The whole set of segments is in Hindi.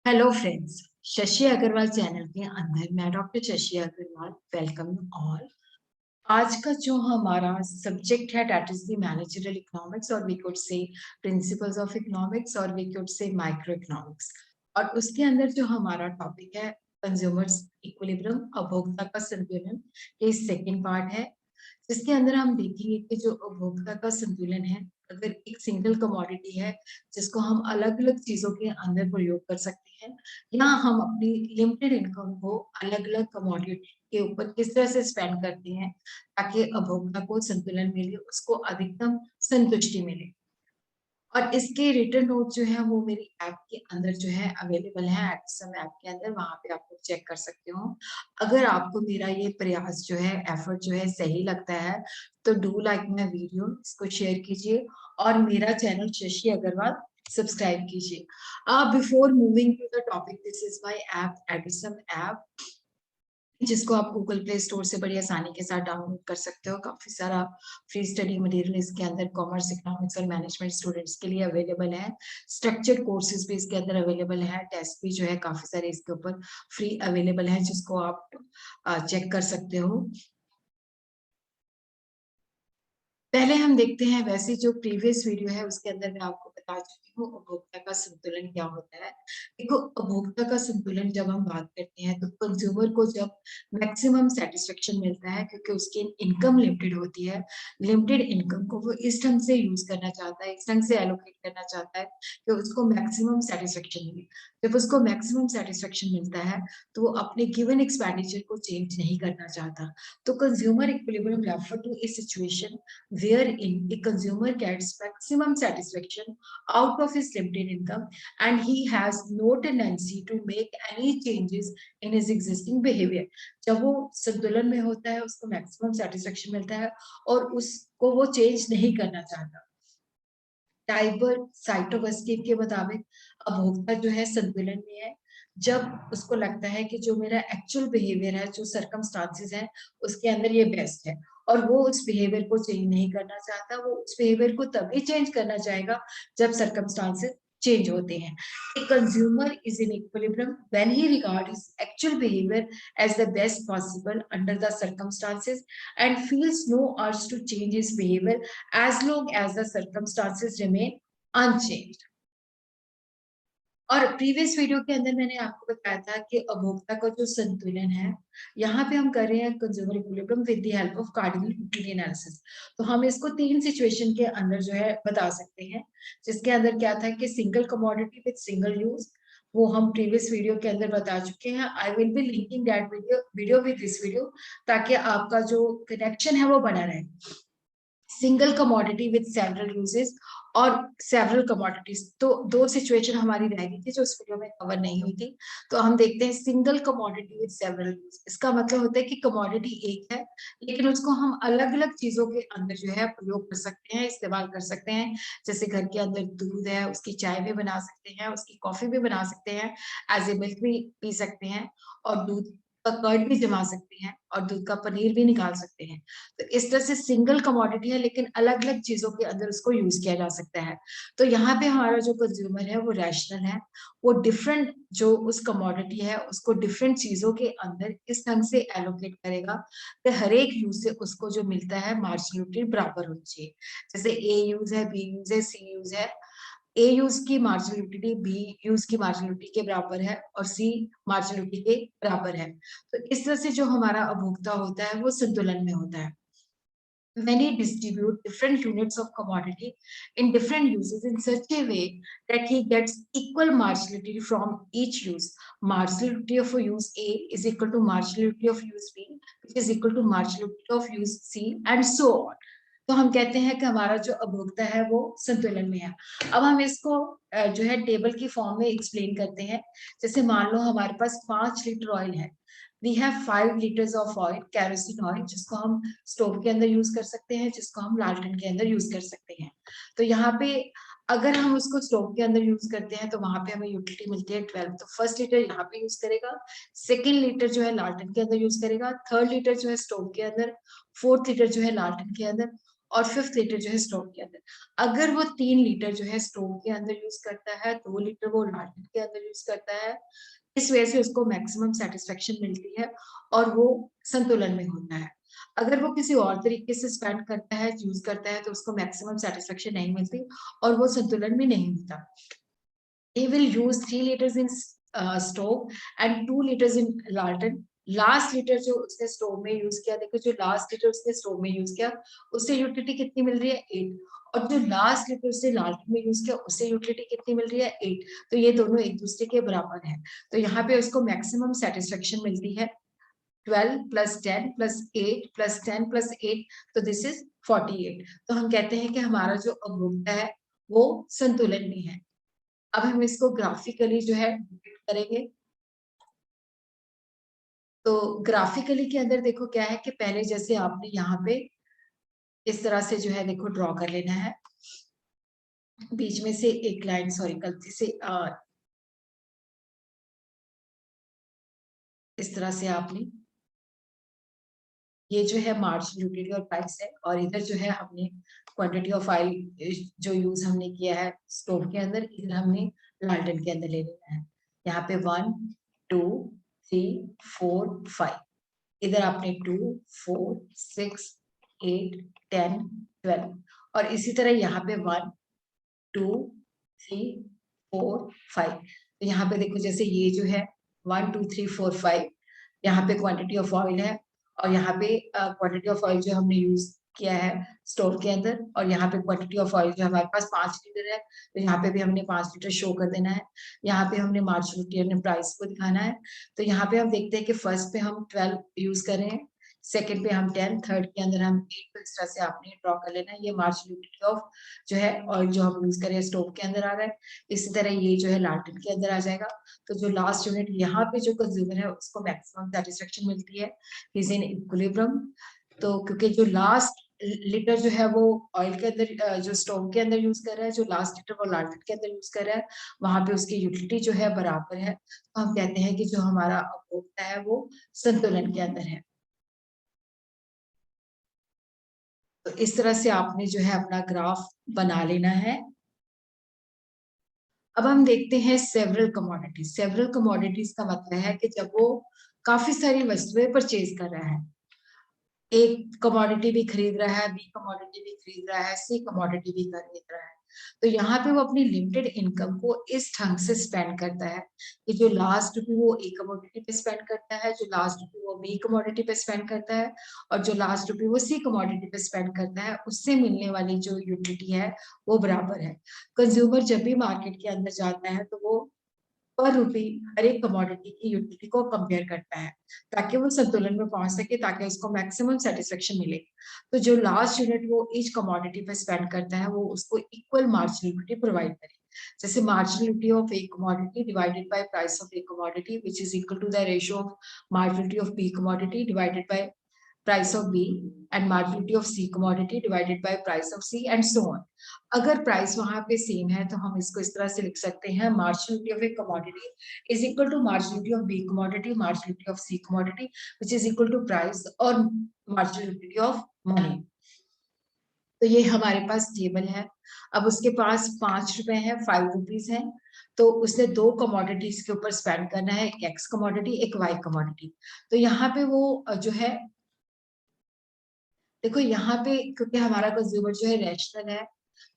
Hello friends, Shashi Agarwal channel के अंदर मैं doctor Shashi Agarwal welcome you all. आज का जो हमारा सब्जेक्ट है that is the managerial economics और we could say principles of economics और we could say microeconomics. और उसके अंदर जो हमारा टॉपिक है कंज्यूमर्स इक्विलिब्रियम, उपभोक्ता का संतुलन, ये सेकंड पार्ट है, जिसके अंदर हम देखेंगे कि जो उपभोक्ता का संतुलन है, अगर एक सिंगल कमोडिटी है जिसको हम अलग अलग चीजों के अंदर प्रयोग कर सकते हैं, या हम अपनी लिमिटेड इनकम को अलग अलग कमोडिटी के ऊपर किस तरह से स्पेंड करते हैं ताकि उपभोक्ता को संतुलन मिले, उसको अधिकतम संतुष्टि मिले। और इसके रिटर्न नोट जो है वो मेरी ऐप के अंदर जो है अवेलेबल है, एक्सएम ऐप के अंदर, वहां पे आप लोग चेक कर सकते हो। अगर आपको मेरा ये प्रयास जो है, एफर्ट जो है सही लगता है तो डू लाइक माई वीडियो, इसको शेयर कीजिए और मेरा चैनल शशि अग्रवाल सब्सक्राइब कीजिए। Before moving to the topic, this is my app एडिसम ऐप, जिसको आप गूगल प्ले स्टोर से बड़ी आसानी के साथ डाउनलोड कर सकते हो। काफी सारा फ्री स्टडी मटेरियल इसके अंदर कॉमर्स, इकोनॉमिक्स और मैनेजमेंट स्टूडेंट्स के लिए अवेलेबल है। स्ट्रक्चर्ड कोर्सेज भी इसके अंदर अवेलेबल है, टेस्ट भी जो है काफी सारे इसके ऊपर फ्री अवेलेबल है, जिसको आप चेक कर सकते हो। पहले हम देखते हैं, वैसे जो प्रीवियस वीडियो है उसके अंदर मैं आपको बता चुकी हूँ उपभोक्ता का संतुलन क्या होता है। देखो, उपभोक्ता का संतुलन जब हम बात करते हैं तो कंज्यूमर को जब मैक्सिमम सेटिस्फेक्शन मिलता है, क्योंकि उसकी इनकम लिमिटेड होती है, लिमिटेड इनकम को वो इस ढंग से यूज करना चाहता है, इस ढंग से एलोकेट करना चाहता है कि उसको मैक्सिमम सेटिस्फेक्शन मिले। जब उसको मैक्सिमम सेटिस्फेक्शन मिलता है तो वो अपने गिवन एक्सपेंडिचर को चेंज नहीं करना चाहता। तो consumer equilibrium refer to a situation wherein a consumer gets maximum satisfaction out of his limited income and he has no tendency to make any changes in his existing behavior। जब वो संतुलन में होता है, उसको मैक्सिमम सेटिस्फेक्शन मिलता है और उसको वो चेंज नहीं करना चाहता। टाइबर साइटोवस्किन के मुताबिक उपभोक्ता जो है संतुलन में है जब उसको लगता है कि जो मेरा एक्चुअल बिहेवियर है, जो सरकमस्टांसेस है, उसके अंदर ये बेस्ट है और वो उस बिहेवियर को चेंज नहीं करना चाहता। वो उस बिहेवियर को तभी चेंज करना चाहेगा जब सरकमस्टांसेस चेंज होते हैं। A consumer is in equilibrium when he regards his actual behavior as the best possible under the circumstances and feels no urge to change his behavior as long as the circumstances remain unchanged। और प्रीवियस वीडियो के अंदर मैंने आपको बताया था कि उपभोक्ता का जो संतुलन है, यहाँ पे हम कर रहे हैं consumer equilibrium with the help of cardinal utility analysis. तो हम इसको तीन सिचुएशन के अंदर जो है बता सकते हैं, जिसके अंदर क्या था कि single commodity with single use, वो हम प्रीवियस वीडियो के अंदर बता चुके हैं। I will be linking that video with this video, ताकि आपका जो कनेक्शन है वो बना रहे। Single commodity with several uses और सेवरल कमोडिटीज, तो दो सिचुएशन हमारी रह गई थी जो इस वीडियो में कवर नहीं हुई थी। तो हम देखते हैं single commodity with several use. इसका मतलब होता है कि कमोडिटी एक है लेकिन उसको हम अलग अलग चीजों के अंदर जो है प्रयोग कर सकते हैं, इस्तेमाल कर सकते हैं। जैसे घर के अंदर दूध है, उसकी चाय भी बना सकते हैं, उसकी कॉफी भी बना सकते हैं, एज ए मिल्क भी पी सकते हैं, और दूध का कर्ड भी जमा सकते हैं और दूध का पनीर भी निकाल सकते हैं। तो इस तरह से सिंगल कमोडिटी है लेकिन अलग अलग चीजों के अंदर उसको यूज किया जा सकता है। तो यहाँ पे हमारा जो कंज्यूमर है वो रैशनल है, वो डिफरेंट जो उस कमोडिटी है उसको डिफरेंट चीजों के अंदर इस ढंग से एलोकेट करेगा कि हर एक यूज से उसको जो मिलता है मार्जिनलिटी बराबर होनी चाहिए। जैसे ए यूज है, बी यूज है, सी यूज है, ए यूज की मार्जिनलिटी बी यूज की मार्जिनलिटी के बराबर है और सी मार्जिनलिटी के बराबर है। तो इस तरह से जो हमारा उपभोक्ता होता है वो संतुलन में होता है। When he distribute different units of commodity in different uses in such a way that he gets equal marginality from each use. Marginality of use A is equal to marginality of use B, which is equal to marginality of use C, and so on. तो हम कहते हैं कि हमारा जो उपभोक्ता है वो संतुलन में है। अब हम इसको जो है टेबल की फॉर्म में एक्सप्लेन करते हैं। जैसे मान लो हमारे पास 5 लीटर ऑयल है, we have 5 litres of oil, kerosene oil, जिसको हम स्टोव के अंदर यूज कर सकते हैं, जिसको हम लालटेन के अंदर यूज कर सकते हैं। तो यहाँ पे अगर हम उसको स्टोव के अंदर यूज करते हैं तो वहां पे हमें यूटिलिटी मिलती है 12। तो फर्स्ट लीटर यहाँ पे यूज करेगा, सेकेंड लीटर जो है लालटेन के अंदर यूज करेगा, थर्ड लीटर जो है स्टोव के अंदर, फोर्थ लीटर जो है लालटेन के अंदर, और 5th लीटर जो है स्टोव के अंदर। अगर वो 3 लीटर जो है स्टोव के अंदर यूज करता है, 2 लीटर वो लालटेन के अंदर यूज करता है, इस वजह से उसको मैक्सिमम सेटिस्फेक्शन मिलती है और वो संतुलन में होता है। अगर वो किसी और तरीके से स्पेंड करता है, यूज करता है, तो उसको मैक्सिमम सेटिस्फेक्शन नहीं मिलती और वो संतुलन में नहीं होता। They will use 3 liters in stove and 2 liters in Larton. Last litre जो उसने स्टोव में यूज किया, देखो जो लास्ट लीटर उसने स्टोव में यूज किया उससे यूटिलिटी कितनी मिल रही है 8, और जो लास्ट लीटर उसने लालटेन में यूज किया उससे यूटिलिटी कितनी मिल रही है 8। तो ये दोनों एक दूसरे के बराबर है, तो यहाँ पे उसको मैक्सिमम सेटिस्फेक्शन मिलती है 12 प्लस 10 प्लस 8 प्लस 10 प्लस 8, तो दिस इज 48। तो हम कहते हैं कि हमारा जो उपभोक्ता है वो संतुलन में है। अब हम इसको ग्राफिकली जो है डिपिक्ट करेंगे। तो ग्राफिकली के अंदर देखो क्या है कि पहले जैसे आपने यहाँ पे इस तरह से जो है देखो ड्रॉ कर लेना है, बीच में से एक लाइन, सॉरी गलती से इस तरह से आपने, ये जो है मार्जिन यूटिलिटी और प्राइस है, और इधर जो है हमने क्वांटिटी ऑफ ऑयल जो यूज हमने किया है स्टोव के अंदर, इधर हमने लालटेन के अंदर ले लेना है। यहाँ पे 1 2 3 4 5, इधर आपने 2 4 6 8 10 12, और इसी तरह यहाँ पे 1 2 3 4 5। तो यहाँ पे देखो जैसे ये जो है 1 2 3 4 5, यहाँ पे क्वांटिटी ऑफ ऑयल है, और यहाँ पे क्वांटिटी ऑफ ऑयल जो हमने यूज किया है स्टोव के अंदर, और यहाँ पे क्वांटिटी ऑफ ऑयल जो हमारे पास 5 लीटर है, तो यहाँ पे भी हमने 5 लीटर शो कर देना है। यहाँ पे हमने मार्जिन प्राइस को दिखाना है। तो यहाँ पे हम देखते हैं कि फर्स्ट पे हम 12 यूज कर रहे हैं, सेकंड पे हम 10, थर्ड के अंदर हम 8, तो इस तरह से आपने ड्रॉ कर लेना है। ये मार्जिन ऑफ जो है ऑयल जो हम यूज करें स्टोव के अंदर आ रहा है, इसी तरह ये जो है लालटेन के अंदर आ जाएगा। तो जो लास्ट यूनिट यहाँ पे जो कंज्यूमर है उसको मैक्सिमम सेटिस्फेक्शन मिलती है, इज इन इक्विलिब्रियम। तो क्योंकि जो लास्ट लीटर जो है वो ऑयल के अंदर जो स्टोव के अंदर यूज कर रहा है, जो लास्ट लीटर वो लालटेन के अंदर यूज कर रहा है, वहां पे उसकी यूटिलिटी जो है बराबर है, तो हम कहते हैं कि जो हमारा उपभोक्ता है वो संतुलन के अंदर है। तो इस तरह से आपने जो है अपना ग्राफ बना लेना है। अब हम देखते हैं सेवरल कमोडिटीज। सेवरल कमोडिटीज का मतलब है कि जब वो काफी सारी वस्तुएं परचेज कर रहा है, एक कमोडिटी भी खरीद रहा है, बी कमोडिटी भी खरीद रहा है, सी कमोडिटी भी खरीद रहा है, तो यहाँ पे वो अपनी लिमिटेड इनकम को इस ढंग से स्पेंड करता है कि जो लास्ट रुपी वो ए कमोडिटी पे स्पेंड करता है, जो लास्ट रुपी वो बी कमोडिटी पे स्पेंड करता है, और जो लास्ट रुपी वो सी कमोडिटी पे स्पेंड करता है, उससे मिलने वाली जो यूटिलिटी है वो बराबर है। कंज्यूमर जब भी मार्केट के अंदर जाता है तो वो पर रुपी हर एक कमोडिटी की यूटिलिटी को कंपेयर करता है ताकि वो संतुलन में पहुंच सके, ताकि उसको मैक्सिमम सेटिस्फेक्शन मिले। तो जो लास्ट यूनिट वो ईच कमोडिटी पे स्पेंड करता है वो उसको इक्वल मार्जिनलिटी प्रोवाइड करे। जैसे marginality of A commodity divided by price of A commodity which is equal to the ratio of marginality of B commodity divided by price of B and marginality of C commodity divided by price of C and so on। अगर प्राइस वहां पे सेम है तो हम इसको इस तरह से लिख सकते हैं, marginality of A commodity is equal to marginality of B commodity marginality of C commodity which is equal to price और मार्जिनलिटी ऑफ मनी। तो ये हमारे पास टेबल है। अब उसके पास 5 रुपए है, 5 रुपीज है, तो उसने दो कमोडिटीज के ऊपर स्पेंड करना है, एक एक्स कमोडिटी एक वाई कमोडिटी। तो यहाँ पे वो जो है देखो यहाँ पे क्योंकि हमारा कंज्यूमर जो है रैशनल है,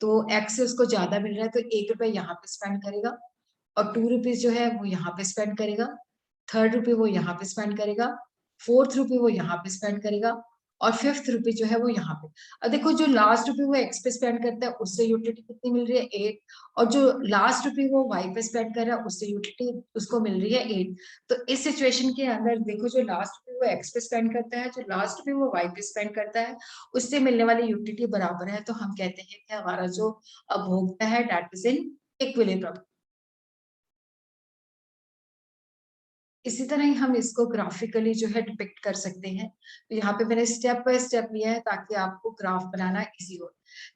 तो एक्स से उसको ज्यादा मिल रहा है तो 1 रुपए यहाँ पे स्पेंड करेगा, और 2 रुपीज जो है वो यहाँ पे स्पेंड करेगा, थर्ड रुपये वो यहाँ पे स्पेंड करेगा, फोर्थ रुपये वो यहाँ पे स्पेंड करेगा, और फिफ्थ रुपये जो है वो यहाँ पे। अब देखो जो लास्ट रुपये वो एक्स पे स्पेंड करता है उससे यूटिलिटी कितनी मिल रही है 8, और जो लास्ट रुपये वो वाई पे स्पेंड कर रहा है उससे यूटिलिटी उसको मिल रही है 8। तो इस सिचुएशन के अंदर देखो जो लास्ट रुपये वो एक्स पे स्पेंड करता है, जो लास्ट रुपये वो वाई पे स्पेंड करता है, उससे मिलने वाली यूटिलिटी बराबर है, तो हम कहते हैं कि हमारा जो उपभोक्ता है दैट इज इन इक्विलिब्रियम। इसी तरह ही हम इसको ग्राफिकली जो है डिपिक्ट कर सकते हैं। तो यहाँ पे मैंने स्टेप बाय स्टेप लिया है ताकि आपको ग्राफ बनाना इजी हो।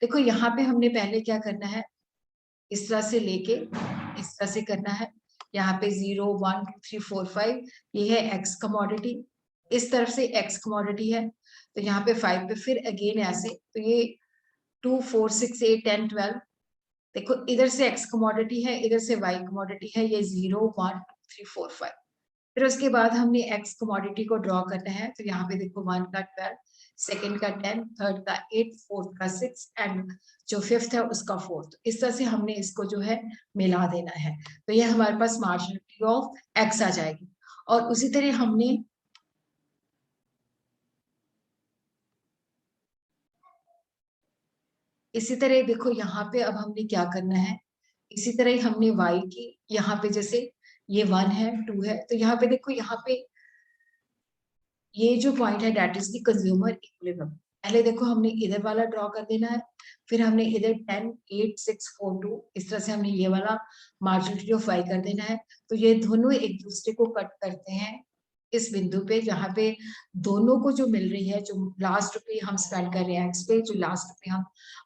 देखो यहाँ पे हमने पहले क्या करना है, इस तरह से लेके इस तरह से करना है। यहाँ पे 0 1 2 3 4 5 ये है एक्स कमोडिटी, इस तरफ से एक्स कमोडिटी है, तो यहाँ पे 5 पे फिर अगेन ऐसे, तो ये 2 4 6 8 10 12। देखो इधर से एक्स कमोडिटी है, इधर से वाई कमोडिटी है, ये 0 1 2 3 4 5। फिर उसके बाद हमने एक्स कमोडिटी को ड्रॉ करना है, तो यहाँ पे देखो 1 का 12, सेकंड का 10, थर्ड का 8, फोर्थ का 6 एंड जो फिफ्थ है उसका 4। इस तरह से हमने इसको जो है मिला देना है, तो ये हमारे पास मार्जिनलिटी ऑफ एक्स आ जाएगी। और उसी तरह हमने इसी तरह देखो यहाँ पे अब हमने क्या करना है, इसी तरह ही हमने y की यहाँ पे जैसे ये 1 है 2 है, तो यहाँ पे देखो यहाँ पे ये जो पॉइंट है that is the consumer equilibrium. पहले देखो हमने इधर वाला ड्रॉ कर देना है, फिर हमने इधर 10 8 6 4 2 इस तरह से हमने ये वाला मार्जिनलिटी ऑफ y कर देना है। तो ये दोनों एक दूसरे को कट करते हैं इस बिंदु पे, जहां पे दोनों को जो मिल रही है, जो लास्ट पे हम स्पेंड कर रहे हैं एक्स पे, जो लास्ट पे हम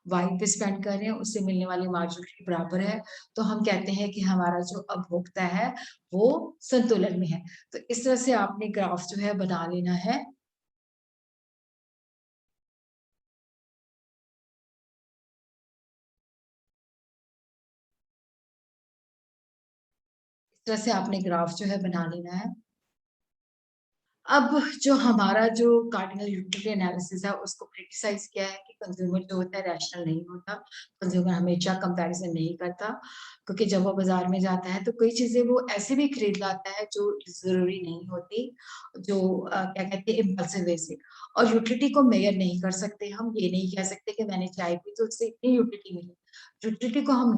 वाई पे स्पेंड कर रहे हैं, उससे मिलने वाली मार्जिनलिटी बराबर है। तो हम कहते हैं कि हमारा जो उपभोक्ता है वो संतुलन में है। तो इस तरह से आपने ग्राफ जो है बना लेना है। इस तरह से आपने ग्राफ जो है बना लेना है। अब जो हमारा जो कार्डिनल यूटिलिटी एनालिसिस है उसको क्रिटिसाइज किया है कि कंज्यूमर जो होता है रैशनल नहीं होता, कंज्यूमर हमेशा कंपैरिजन नहीं करता, क्योंकि जब वो बाजार में जाता है तो कई चीजें वो ऐसे भी खरीद लाता है जो जरूरी नहीं होती, जो क्या कहते हैं इम्पल्सिव वे से। और यूटिलिटी को मेजर नहीं कर सकते, हम ये नहीं कह सकते कि मैंने चाय पी तो उससे इतनी यूटिलिटी मिली। यूटिलिटी को हम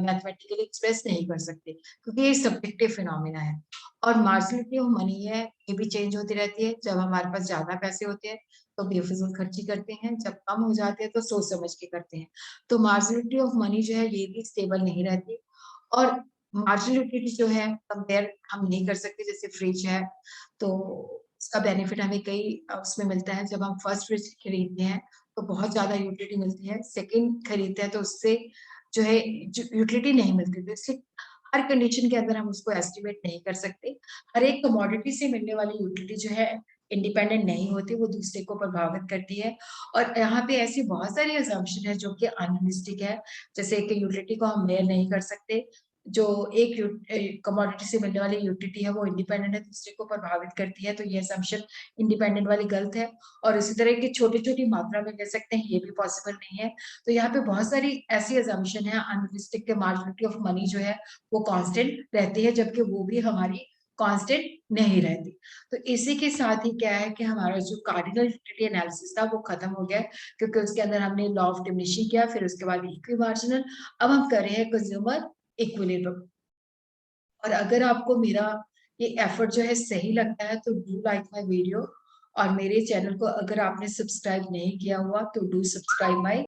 मैथमेटिकली एक्सप्रेस नहीं कर सकते, क्योंकि ये सब्जेक्टिव फिनोमिना है। और मार्जिनलिटी ऑफ मनी है, ये भी चेंज होती रहती है। जब हमारे पास ज्यादा पैसे होते हैं तो बेफिजूल खर्ची करते हैं, जब कम हो जाते हैं तो सोच समझ के करते हैं। तो मार्जिनलिटी ऑफ मनी जो है ये भी स्टेबल नहीं रहती। और मार्जिनलिटी जो है कंपेयर हम नहीं कर सकते, जैसे फ्रिज है तो उसका बेनिफिट हमें कई उसमें मिलता है। जब हम फर्स्ट फ्रिज खरीदते हैं तो बहुत ज्यादा यूटिलिटी मिलती है, सेकंड खरीदते हैं तो उससे जो है यूटिलिटी नहीं मिलती, तो इसलिए हर कंडीशन के अंदर हम उसको एस्टिमेट नहीं कर सकते। हर एक कमोडिटी से मिलने वाली यूटिलिटी जो है इंडिपेंडेंट नहीं होती, वो दूसरे को प्रभावित करती है। और यहाँ पे ऐसी बहुत सारी असम्पशन है जो कि अनरियलिस्टिक है, जैसे कि यूटिलिटी को हम मेयर नहीं कर सकते। जो एक कमोडिटी से मिलने वाली यूटिलिटी है वो इंडिपेंडेंट है, दूसरे को प्रभावित करती है, तो ये असम्पशन इंडिपेंडेंट वाली गलत है। और इसी तरह की छोटी छोटी मात्रा में ले सकते हैं, ये भी पॉसिबल नहीं है। तो यहाँ पे बहुत सारी ऐसी असम्पशन है अनरियलिस्टिक के, मार्जिनलिटी ऑफ मनी जो है वो कांस्टेंट रहती है, जबकि वो भी हमारी कांस्टेंट नहीं रहती। तो इसी के साथ ही क्या है कि हमारा जो कार्डिनल यूटिलिटी एनालिसिस था वो खत्म हो गया, क्योंकि उसके अंदर हमने लॉ ऑफ डिमिनिशिंग किया, फिर उसके बाद इक्वी मार्जिनल। अब हम कर रहे हैं कंज्यूमर इक्विलिब्रियम। और अगर आपको मेरा ये एफर्ट जो है सही लगता है तो डू लाइक माय वीडियो, और मेरे चैनल को अगर आपने सब्सक्राइब नहीं किया हुआ तो डू सब्सक्राइब माय